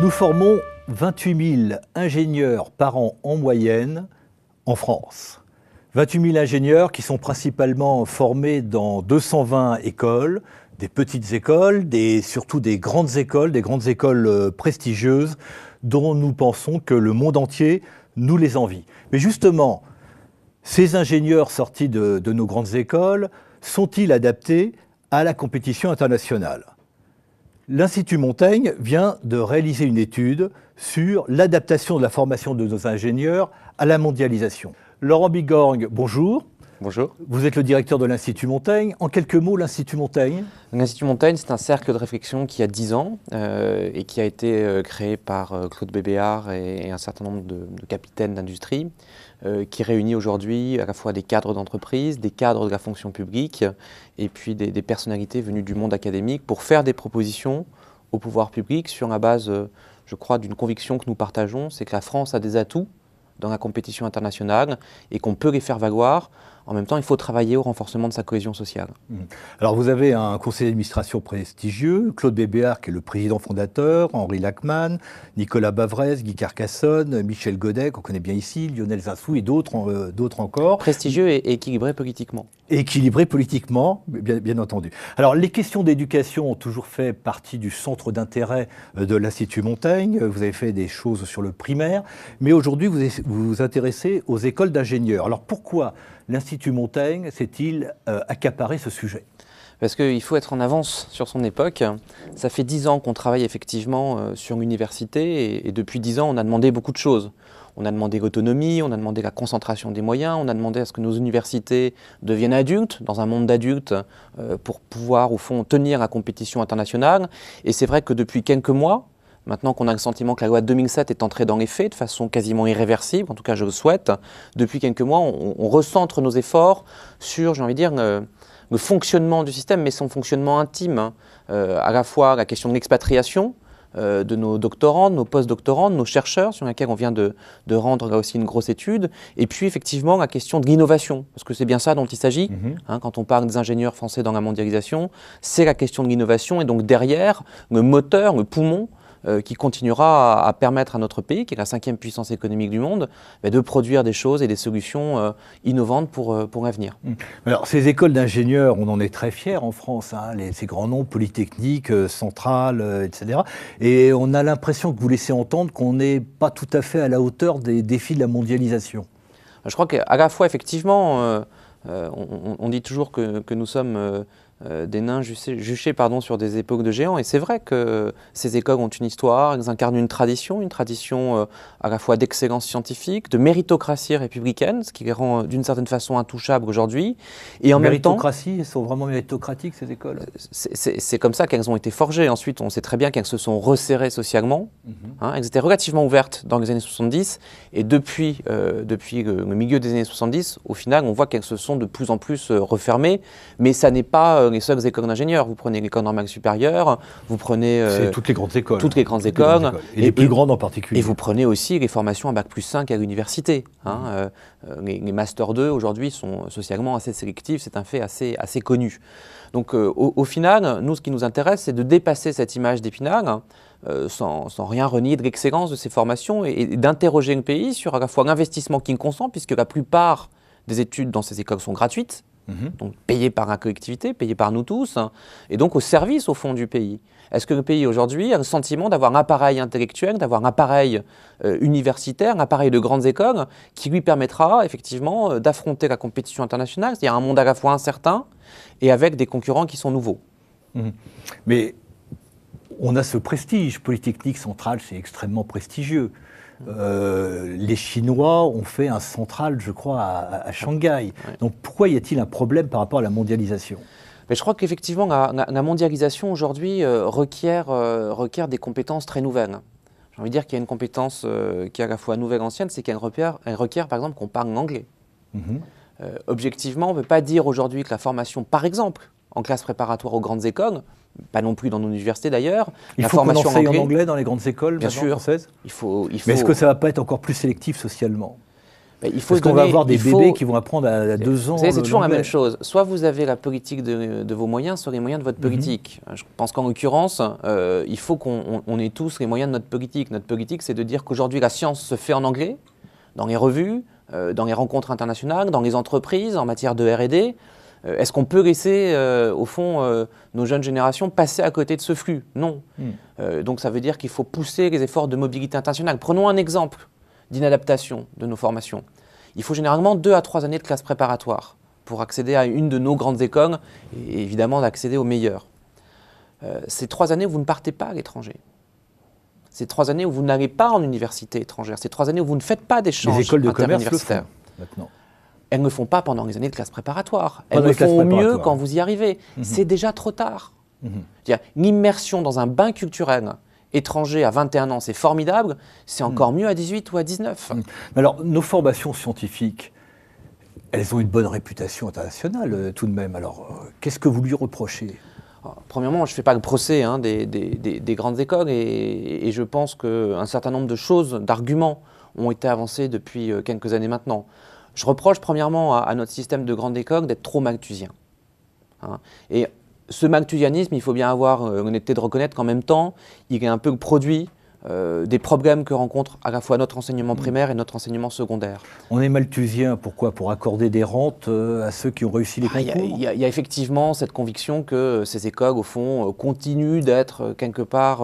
Nous formons 28 000 ingénieurs par an en moyenne en France. 28 000 ingénieurs qui sont principalement formés dans 220 écoles, des petites écoles, surtout des grandes écoles prestigieuses dont nous pensons que le monde entier nous les envie. Mais justement, ces ingénieurs sortis de nos grandes écoles sont-ils adaptés à la compétition internationale ? L'Institut Montaigne vient de réaliser une étude sur l'adaptation de la formation de nos ingénieurs à la mondialisation. Laurent Bigorgne, bonjour. Bonjour. Vous êtes le directeur de l'Institut Montaigne. En quelques mots, l'Institut Montaigne? L'Institut Montaigne, c'est un cercle de réflexion qui a 10 ans et qui a été créé par Claude Bébéar et un certain nombre de capitaines d'industrie qui réunit aujourd'hui à la fois des cadres d'entreprise, des cadres de la fonction publique et puis des personnalités venues du monde académique pour faire des propositions au pouvoir public sur la base, je crois, d'une conviction que nous partageons, c'est que la France a des atouts dans la compétition internationale et qu'on peut les faire valoir. En même temps, il faut travailler au renforcement de sa cohésion sociale. Alors, vous avez un conseil d'administration prestigieux, Claude Bébéar, qui est le président fondateur, Henri Lachmann, Nicolas Bavrez, Guy Carcassonne, Michel Godet, qu'on connaît bien ici, Lionel Zinsou et d'autres encore. Prestigieux et équilibré politiquement. Équilibré politiquement, bien entendu. Alors, les questions d'éducation ont toujours fait partie du centre d'intérêt de l'Institut Montaigne. Vous avez fait des choses sur le primaire, mais aujourd'hui, vous vous intéressez aux écoles d'ingénieurs. Alors, pourquoi l'Institut Montaigne s'est-il accaparé ce sujet? Parce qu'il faut être en avance sur son époque. Ça fait 10 ans qu'on travaille effectivement sur l'université et depuis 10 ans, on a demandé beaucoup de choses. On a demandé l'autonomie, on a demandé la concentration des moyens, on a demandé à ce que nos universités deviennent adultes, dans un monde d'adultes, pour pouvoir, au fond, tenir la compétition internationale. Et c'est vrai que depuis quelques mois, maintenant qu'on a le sentiment que la loi de 2007 est entrée dans les faits de façon quasiment irréversible, en tout cas je le souhaite, depuis quelques mois, on recentre nos efforts sur, j'ai envie de dire, le fonctionnement du système, mais son fonctionnement intime, à la fois la question de l'expatriation de nos doctorants, de nos post-doctorants, de nos chercheurs, sur lesquels on vient de rendre là aussi une grosse étude, et puis effectivement la question de l'innovation, parce que c'est bien ça dont il s'agit, quand on parle des ingénieurs français dans la mondialisation, c'est la question de l'innovation, et donc derrière, le moteur, le poumon, qui continuera à permettre à notre pays, qui est la 5e puissance économique du monde, de produire des choses et des solutions innovantes pour l'avenir. Alors, ces écoles d'ingénieurs, on en est très fiers en France, ces grands noms, Polytechnique, Centrale, etc. Et on a l'impression que vous laissez entendre qu'on n'est pas tout à fait à la hauteur des défis de la mondialisation. Je crois qu'à la fois, effectivement, on dit toujours que nous sommes des nains juchés sur des époques de géants. Et c'est vrai que ces écoles ont une histoire, elles incarnent une tradition à la fois d'excellence scientifique, de méritocratie républicaine, ce qui les rend d'une certaine façon intouchables aujourd'hui. Et en même temps, méritocratie, elles sont vraiment méritocratiques, ces écoles? C'est comme ça qu'elles ont été forgées. Ensuite, on sait très bien qu'elles se sont resserrées socialement. Elles étaient relativement ouvertes dans les années 70. Et depuis le milieu des années 70, au final, on voit qu'elles se sont de plus en plus refermées. Mais ça n'est pas les seules écoles d'ingénieurs. Vous prenez l'école normale supérieure, vous prenez... c'est toutes les grandes écoles. Toutes les grandes écoles. Et les plus grandes en particulier. Et vous prenez aussi les formations à Bac+5 à l'université. Les Master 2, aujourd'hui, sont socialement assez sélectifs. C'est un fait assez connu. Donc, au final, nous, ce qui nous intéresse, c'est de dépasser cette image d'Épinal, sans rien renier de l'excellence de ces formations et d'interroger le pays sur à la fois l'investissement qu'il consent, puisque la plupart des études dans ces écoles sont gratuites, donc payées par la collectivité, payées par nous tous, et donc au service, au fond, du pays. Est-ce que le pays, aujourd'hui, a le sentiment d'avoir un appareil intellectuel, d'avoir un appareil universitaire, un appareil de grandes écoles, qui lui permettra, effectivement, d'affronter la compétition internationale, c'est-à-dire un monde à la fois incertain et avec des concurrents qui sont nouveaux? Mais on a ce prestige. Polytechnique Centrale, c'est extrêmement prestigieux. Les Chinois ont fait un central, je crois, à Shanghai. Ouais. Donc pourquoi y a-t-il un problème par rapport à la mondialisation? Mais je crois qu'effectivement, la mondialisation aujourd'hui requiert des compétences très nouvelles. J'ai envie de dire qu'il y a une compétence qui est à la fois nouvelle et ancienne, c'est qu'elle requiert par exemple qu'on parle l'anglais. Objectivement, on ne peut pas dire aujourd'hui que la formation, par exemple, en classe préparatoire aux grandes écoles, pas non plus dans nos universités d'ailleurs. Il faut qu'on enseigne en anglais dans les grandes écoles bien sûr, françaises. il faut... Mais est-ce que ça ne va pas être encore plus sélectif socialement? Parce qu'on va avoir des bébés qui vont apprendre à 2 ans. C'est toujours la même chose. Soit vous avez la politique de vos moyens, soit les moyens de votre politique. Je pense qu'en l'occurrence, il faut qu'on ait tous les moyens de notre politique. Notre politique, c'est de dire qu'aujourd'hui, la science se fait en anglais, dans les revues, dans les rencontres internationales, dans les entreprises, en matière de R&D. Est-ce qu'on peut laisser, au fond, nos jeunes générations passer à côté de ce flux? Non. Donc ça veut dire qu'il faut pousser les efforts de mobilité internationale. Prenons un exemple d'inadaptation de nos formations. Il faut généralement 2 à 3 années de classe préparatoire pour accéder à une de nos grandes écoles et évidemment d'accéder aux meilleures. Ces 3 années où vous ne partez pas à l'étranger. Ces 3 années où vous n'allez pas en université étrangère. Ces 3 années où vous ne faites pas d'échanges interuniversitaires. Les écoles de commerce le font maintenant. Elles ne le font pas pendant les années de classe préparatoire. Elles le font au mieux quand vous y arrivez. C'est déjà trop tard. L'immersion dans un bain culturel étranger à 21 ans, c'est formidable, c'est encore mieux à 18 ou à 19. Alors, nos formations scientifiques, elles ont une bonne réputation internationale tout de même. Alors, qu'est-ce que vous lui reprochez? Premièrement, je ne fais pas le procès des grandes écoles et je pense qu'un certain nombre de choses, d'arguments ont été avancés depuis quelques années maintenant. Je reproche premièrement à notre système de grandes écoles d'être trop malthusien. Et ce malthusianisme, il faut bien avoir l'honnêteté de reconnaître qu'en même temps, il est un peu le produit des problèmes que rencontre à la fois notre enseignement primaire et notre enseignement secondaire. On est malthusien, pourquoi? Pour accorder des rentes à ceux qui ont réussi les concours? Il y a effectivement cette conviction que ces écoles, au fond, continuent d'être quelque part,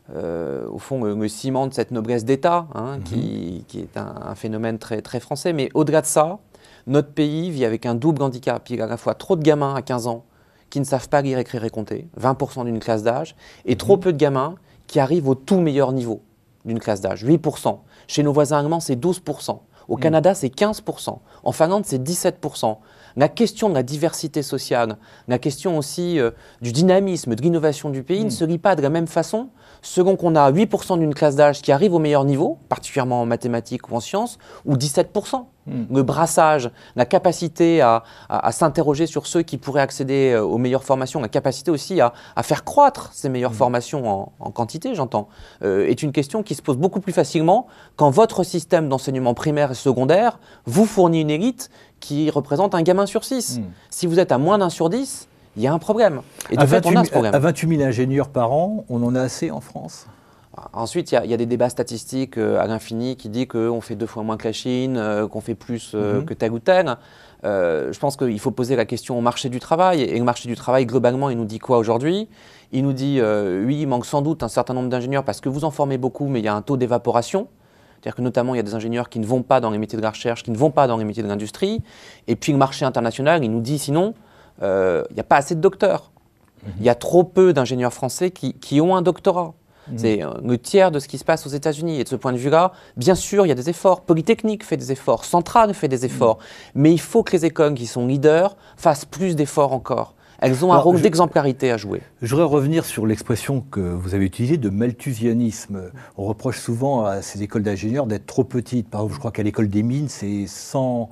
au fond, le ciment de cette noblesse d'État, qui est un phénomène très, très français. Mais au-delà de ça, notre pays vit avec un double handicap. Il y a à la fois trop de gamins à 15 ans qui ne savent pas lire, écrire et compter, 20% d'une classe d'âge, et trop peu de gamins qui arrivent au tout meilleur niveau d'une classe d'âge, 8%. Chez nos voisins allemands, c'est 12%. Au Canada, c'est 15%. En Finlande, c'est 17%. La question de la diversité sociale, la question aussi du dynamisme, de l'innovation du pays ne se lit pas de la même façon selon qu'on a 8% d'une classe d'âge qui arrive au meilleur niveau, particulièrement en mathématiques ou en sciences, ou 17%. Le brassage, la capacité à s'interroger sur ceux qui pourraient accéder aux meilleures formations, la capacité aussi à faire croître ces meilleures formations en quantité, j'entends, est une question qui se pose beaucoup plus facilement quand votre système d'enseignement primaire et secondaire vous fournit une élite qui représente un gamin sur 6. Si vous êtes à moins d'1 sur 10, il y a un problème. Et de fait, on a ce problème. À 28 000 ingénieurs par an, on en a assez en France? Ensuite, il y a des débats statistiques à l'infini qui disent qu'on fait 2 fois moins que la Chine, qu'on fait plus que tel ou tel. Je pense qu'il faut poser la question au marché du travail. Et le marché du travail, globalement, il nous dit quoi aujourd'hui? Il nous dit, oui, il manque sans doute un certain nombre d'ingénieurs parce que vous en formez beaucoup, mais il y a un taux d'évaporation. C'est-à-dire que notamment, il y a des ingénieurs qui ne vont pas dans les métiers de la recherche, qui ne vont pas dans les métiers de l'industrie. Et puis le marché international, il nous dit sinon, il n'y a pas assez de docteurs. Il y a trop peu d'ingénieurs français qui ont un doctorat. C'est le tiers de ce qui se passe aux États-Unis. Et de ce point de vue-là, bien sûr, il y a des efforts. Polytechnique fait des efforts, Centrale fait des efforts. Mais il faut que les écoles qui sont leaders fassent plus d'efforts encore. Elles ont un rôle d'exemplarité à jouer. Je voudrais revenir sur l'expression que vous avez utilisée de malthusianisme. On reproche souvent à ces écoles d'ingénieurs d'être trop petites. Par exemple, je crois qu'à l'école des mines, c'est 100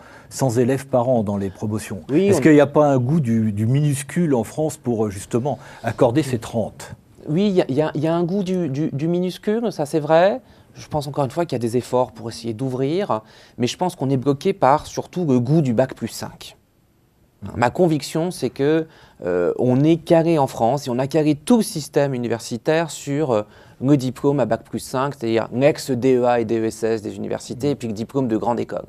élèves par an dans les promotions. Oui, est-ce qu'il n'y a pas un goût du minuscule en France pour justement accorder ces 30? Oui, il y a un goût du minuscule, ça c'est vrai. Je pense encore une fois qu'il y a des efforts pour essayer d'ouvrir, mais je pense qu'on est bloqué par surtout le goût du bac+5. Ma conviction, c'est que on est carré en France et on a carré tout le système universitaire sur le diplôme à bac+5, c'est-à-dire l'ex-DEA et DESS des universités et puis le diplôme de grande école.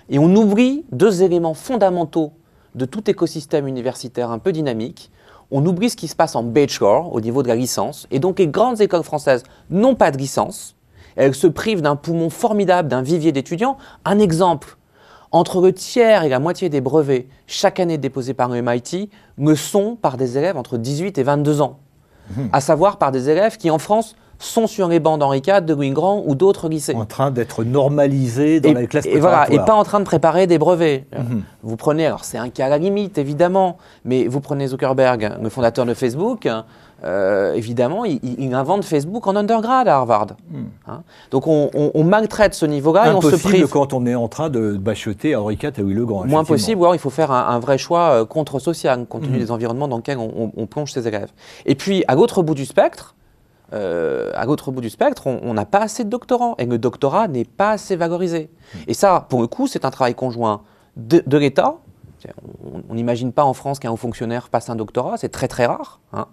Et on oublie 2 éléments fondamentaux de tout écosystème universitaire un peu dynamique. On oublie ce qui se passe en bachelor, au niveau de la licence, et donc les grandes écoles françaises n'ont pas de licence. Elles se privent d'un poumon formidable, d'un vivier d'étudiants. Un exemple, entre le tiers et la moitié des brevets chaque année déposés par le MIT me sont par des élèves entre 18 et 22 ans, à savoir par des élèves qui en France sont sur les bancs d'Henri IV, de Louis le Grand ou d'autres lycées. En train d'être normalisés dans les classes préparatoires. Et pas en train de préparer des brevets. Vous prenez, alors c'est un cas à la limite évidemment, mais vous prenez Zuckerberg, le fondateur de Facebook, évidemment, il invente Facebook en undergrad à Harvard. Donc on maltraite ce niveau-là et on se prive. Quand on est en train de bachoter à Henri IV et Louis le Grand. Moins possible, ou alors il faut faire un vrai choix contre-social, compte tenu des environnements dans lesquels on plonge ses élèves. Et puis, à l'autre bout du spectre, à l'autre bout du spectre, on n'a pas assez de doctorants et le doctorat n'est pas assez valorisé. Et ça, pour le coup, c'est un travail conjoint de l'État. On n'imagine pas en France qu'un haut fonctionnaire passe un doctorat, c'est très très rare. Hein.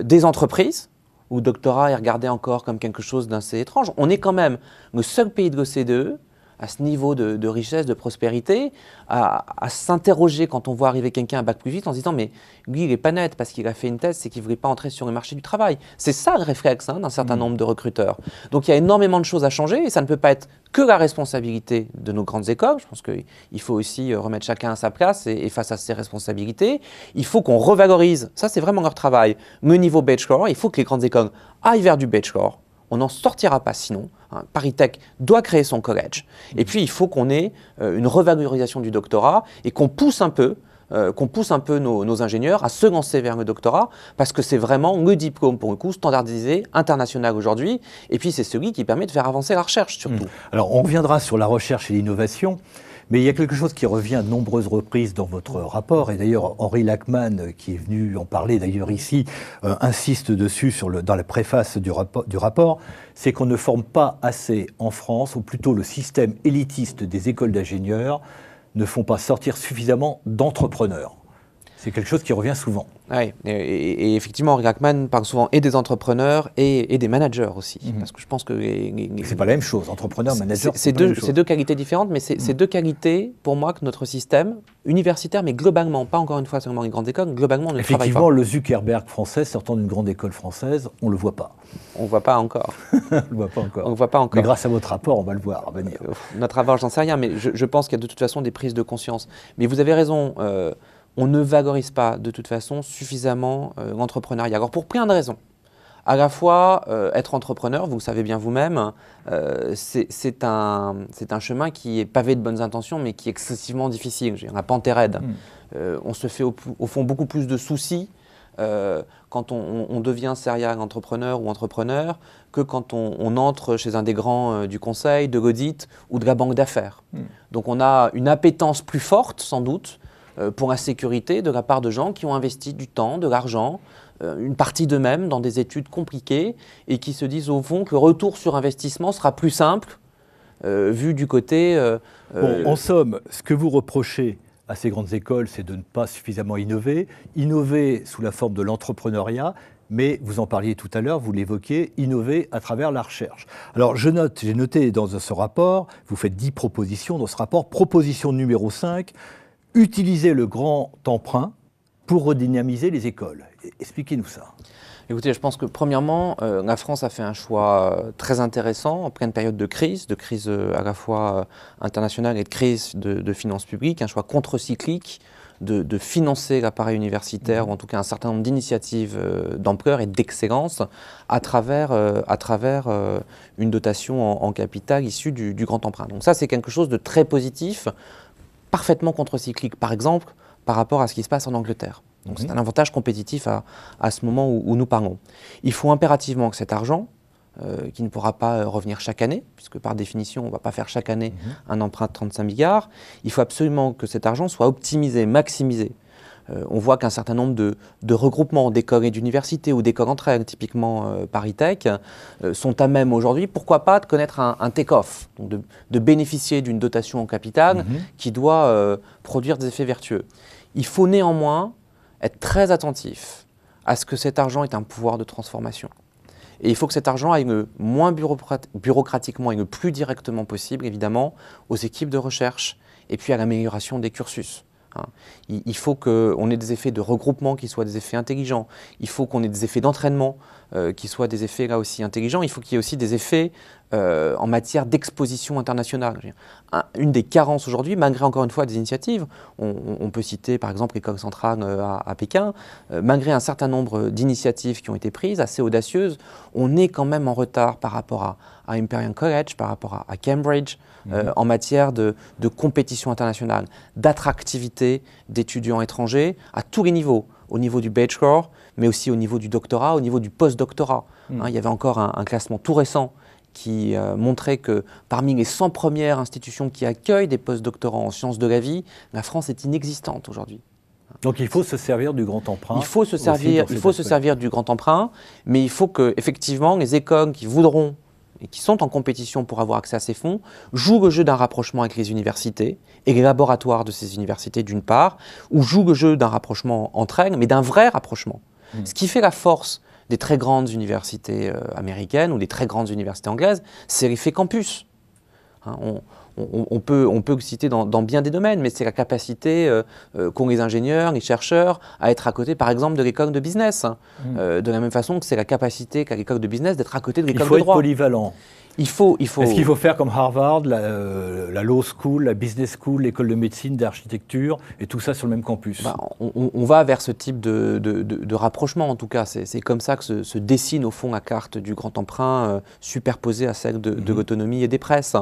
Des entreprises, où le doctorat est regardé encore comme quelque chose d'assez étrange. On est quand même le seul pays de l'OCDE à ce niveau de richesse, de prospérité, à s'interroger quand on voit arriver quelqu'un à bac+8 en se disant mais lui il n'est pas net parce qu'il a fait une thèse, c'est qu'il ne voulait pas entrer sur le marché du travail. C'est ça le réflexe d'un certain nombre de recruteurs. Donc il y a énormément de choses à changer et ça ne peut pas être que la responsabilité de nos grandes écoles. Je pense qu'il faut aussi remettre chacun à sa place et face à ses responsabilités. Il faut qu'on revalorise, ça c'est vraiment leur travail, le niveau bachelor. Il faut que les grandes écoles aillent vers du bachelor. On n'en sortira pas sinon. Paris Tech doit créer son collège. Et puis, il faut qu'on ait une revalorisation du doctorat et qu'on pousse un peu, nos ingénieurs à se lancer vers le doctorat parce que c'est vraiment le diplôme, pour le coup, standardisé, international aujourd'hui. Et puis, c'est celui qui permet de faire avancer la recherche, surtout. Alors, on reviendra sur la recherche et l'innovation. Mais il y a quelque chose qui revient à de nombreuses reprises dans votre rapport, et d'ailleurs Henri Lachmann, qui est venu en parler d'ailleurs ici, insiste dessus dans la préface du rapport, c'est qu'on ne forme pas assez en France, ou plutôt le système élitiste des écoles d'ingénieurs ne font pas sortir suffisamment d'entrepreneurs. C'est quelque chose qui revient souvent. Oui, et effectivement, Henri Lachmann parle souvent et des entrepreneurs et des managers aussi. Parce que je pense que c'est pas la même chose, entrepreneur, manager. C'est deux qualités différentes, mais c'est deux qualités pour moi que notre système universitaire, mais globalement, pas encore une fois seulement les grandes écoles, globalement ne travaille pas. Effectivement, le Zuckerberg français sortant d'une grande école française, on le voit pas. On le voit pas encore. On le voit pas encore. On le voit pas encore. Mais grâce à votre rapport, on va le voir venir. Notre rapport, j'en sais rien, mais je pense qu'il y a de toute façon des prises de conscience. Mais vous avez raison. On ne valorise pas de toute façon suffisamment l'entrepreneuriat. Alors pour plein de raisons. À la fois, être entrepreneur, vous le savez bien vous-même, c'est un chemin qui est pavé de bonnes intentions, mais qui est excessivement difficile. On n'a pas raide. On se fait au fond beaucoup plus de soucis quand on devient serial entrepreneur ou entrepreneur que quand on entre chez un des grands du conseil, de l'audit ou de la banque d'affaires. Donc on a une appétence plus forte, sans doute, pour la sécurité de la part de gens qui ont investi du temps, de l'argent, une partie d'eux-mêmes dans des études compliquées et qui se disent au fond que le retour sur investissement sera plus simple vu du côté… Bon, en somme, ce que vous reprochez à ces grandes écoles, c'est de ne pas suffisamment innover sous la forme de l'entrepreneuriat, mais vous en parliez tout à l'heure, vous l'évoquiez, innover à travers la recherche. Alors j'ai noté dans ce rapport, vous faites 10 propositions dans ce rapport, proposition numéro 5, utiliser le grand emprunt pour redynamiser les écoles. Expliquez-nous ça. Écoutez, je pense que premièrement, la France a fait un choix très intéressant en pleine période de crise à la fois internationale et de crise de finances publiques, un choix contre-cyclique de financer l'appareil universitaire, ou en tout cas un certain nombre d'initiatives d'ampleur et d'excellence à travers une dotation en capital issue du grand emprunt. Donc ça, c'est quelque chose de très positif, parfaitement contre-cyclique, par exemple, par rapport à ce qui se passe en Angleterre. Donc c'est un avantage compétitif à ce moment où nous parlons. Il faut impérativement que cet argent, qui ne pourra pas revenir chaque année, puisque par définition, on ne va pas faire chaque année un emprunt de 35 milliards, il faut absolument que cet argent soit optimisé, maximisé. On voit qu'un certain nombre de regroupements d'écoles et d'universités ou d'écoles entre elles, typiquement Paris Tech, sont à même aujourd'hui, pourquoi pas, de connaître un take-off, donc de bénéficier d'une dotation en capital qui doit produire des effets vertueux. Il faut néanmoins être très attentif à ce que cet argent ait un pouvoir de transformation. Et il faut que cet argent aille le moins bureaucratiquement et le plus directement possible, évidemment, aux équipes de recherche et puis à l'amélioration des cursus. Il faut qu'on ait des effets de regroupement qui soient des effets intelligents. Il faut qu'on ait des effets d'entraînement qui soient des effets là aussi intelligents. Il faut qu'il y ait aussi des effets en matière d'exposition internationale. Une des carences aujourd'hui, malgré encore une fois des initiatives, on peut citer par exemple l'école centrale à Pékin, malgré un certain nombre d'initiatives qui ont été prises, assez audacieuses, on est quand même en retard par rapport à Imperial College, par rapport à Cambridge, en matière de compétition internationale, d'attractivité d'étudiants étrangers à tous les niveaux, au niveau du bachelor, mais aussi au niveau du doctorat, au niveau du post-doctorat. Il y avait encore un classement tout récent qui montrait que parmi les 100 premières institutions qui accueillent des post-doctorants en sciences de la vie, la France est inexistante aujourd'hui. Donc il faut se servir du grand emprunt. Il faut se servir du grand emprunt, mais il faut que effectivement les écoles qui voudront et qui sont en compétition pour avoir accès à ces fonds jouent le jeu d'un rapprochement avec les universités et les laboratoires de ces universités d'une part, ou jouent le jeu d'un rapprochement entre elles, mais d'un vrai rapprochement. Ce qui fait la force des très grandes universités américaines ou des très grandes universités anglaises, c'est l'effet campus. Hein, on peut le citer dans bien des domaines, mais c'est la capacité qu'ont les ingénieurs, les chercheurs à être à côté, par exemple, de l'école de business. De la même façon que c'est la capacité qu'a l'école de business d'être à côté de l'école de droit. Il faut être polyvalent. Est-ce qu'il faut faire comme Harvard, la Law School, la Business School, l'école de médecine, d'architecture, et tout ça sur le même campus? On va vers ce type de rapprochement, en tout cas. C'est comme ça que se dessine, au fond, la carte du grand emprunt superposée à celle de l'autonomie et des presses.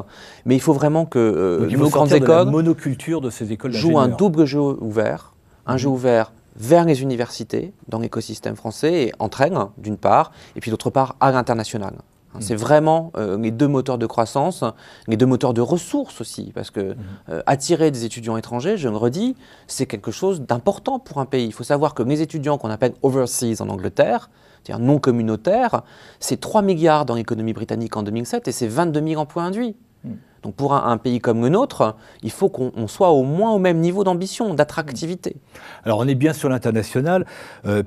Mais il faut vraiment que nos grandes écoles monoculture de ces écoles jouent un double jeu ouvert, un jeu ouvert vers les universités, dans l'écosystème français, et entre elles, d'une part, et puis d'autre part, à l'international. C'est vraiment les deux moteurs de croissance, les deux moteurs de ressources aussi, parce que attirer des étudiants étrangers, je le redis, c'est quelque chose d'important pour un pays. Il faut savoir que les étudiants qu'on appelle overseas en Angleterre, c'est-à-dire non communautaires, c'est 3 milliards dans l'économie britannique en 2007 et c'est 22 000 emplois induits. Donc pour un pays comme le nôtre, il faut qu'on soit au moins au même niveau d'ambition, d'attractivité. Alors on est bien sur l'international.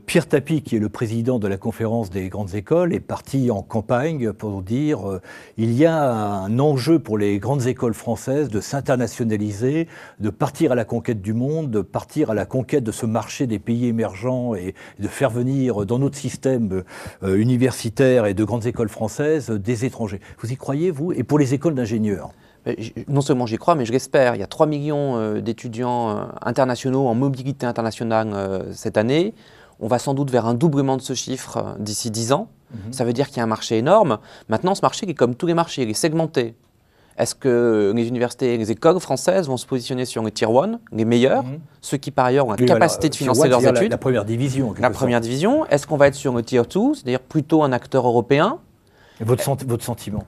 Pierre Tapie, qui est le président de la conférence des grandes écoles, est parti en campagne pour dire il y a un enjeu pour les grandes écoles françaises de s'internationaliser, de partir à la conquête du monde, de partir à la conquête de ce marché des pays émergents et de faire venir dans notre système universitaire et de grandes écoles françaises des étrangers. Vous y croyez, vous? Et pour les écoles d'ingénieurs? Non seulement j'y crois, mais je l'espère. Il y a 3 millions d'étudiants internationaux en mobilité internationale cette année. On va sans doute vers un doublement de ce chiffre d'ici 10 ans. Ça veut dire qu'il y a un marché énorme. Maintenant, ce marché, il est comme tous les marchés, il est segmenté. Est-ce que les universités et les écoles françaises vont se positionner sur les Tier 1, les meilleurs, ceux qui par ailleurs ont la capacité de financer leurs études? La première division. La première division. Est-ce qu'on va être sur le Tier 2, c'est-à-dire plutôt un acteur européen? Et votre sentiment?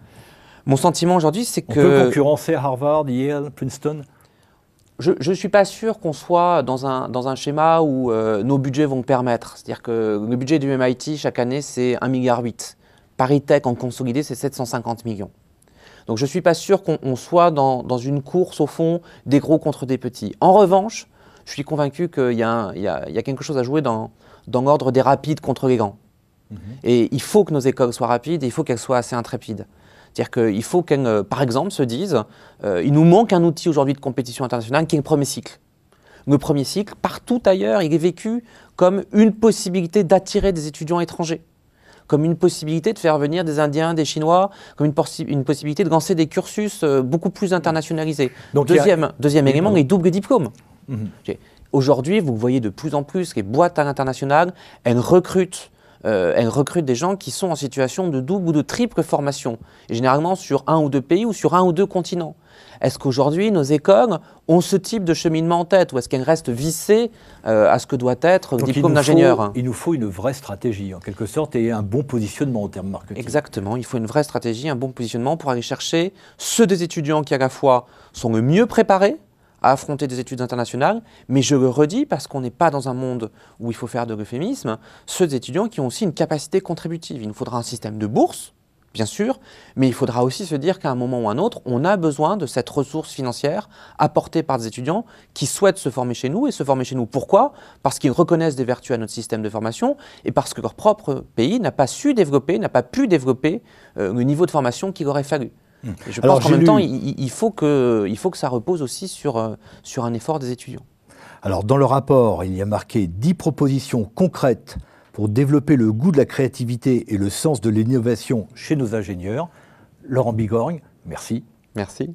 Mon sentiment aujourd'hui, c'est que... On peut concurrencer Harvard, Yale, Princeton? Je ne suis pas sûr qu'on soit dans un schéma où nos budgets vont le permettre. C'est-à-dire que le budget du MIT, chaque année, c'est 1,8 milliard. Paris Tech, en consolidé, c'est 750 millions. Donc je ne suis pas sûr qu'on soit dans une course, au fond, des gros contre des petits. En revanche, je suis convaincu qu'il y a quelque chose à jouer dans l'ordre des rapides contre les grands. Et il faut que nos écoles soient rapides et il faut qu'elles soient assez intrépides. C'est-à-dire qu'il faut qu'elles, par exemple, se disent il nous manque un outil aujourd'hui de compétition internationale qui est le premier cycle. Le premier cycle, partout ailleurs, il est vécu comme une possibilité d'attirer des étudiants étrangers, comme une possibilité de faire venir des Indiens, des Chinois, comme une possibilité de lancer des cursus beaucoup plus internationalisés. Donc, deuxième élément, les doubles diplômes. Aujourd'hui, vous voyez de plus en plus les boîtes à l'international, elles recrutent des gens qui sont en situation de double ou de triple formation, et généralement sur un ou deux pays ou sur un ou deux continents. Est-ce qu'aujourd'hui, nos écoles ont ce type de cheminement en tête, ou est-ce qu'elles restent vissées à ce que doit être le diplôme d'ingénieur? Il nous faut une vraie stratégie, en quelque sorte, et un bon positionnement en termes marketing. Exactement, il faut une vraie stratégie, un bon positionnement pour aller chercher ceux des étudiants qui, à la fois, sont le mieux préparés à affronter des études internationales, mais je le redis parce qu'on n'est pas dans un monde où il faut faire de l'euphémisme, ceux étudiants qui ont aussi une capacité contributive. Il nous faudra un système de bourse, bien sûr, mais il faudra aussi se dire qu'à un moment ou un autre, on a besoin de cette ressource financière apportée par des étudiants qui souhaitent se former chez nous. Et se former chez nous, pourquoi? Parce qu'ils reconnaissent des vertus à notre système de formation et parce que leur propre pays n'a pas pu développer le niveau de formation qu'il aurait fallu. Et je pense qu'en même temps, il faut que ça repose aussi sur un effort des étudiants. Alors, dans le rapport, il y a marqué 10 propositions concrètes pour développer le goût de la créativité et le sens de l'innovation chez nos ingénieurs. Laurent Bigorgne, merci. Merci.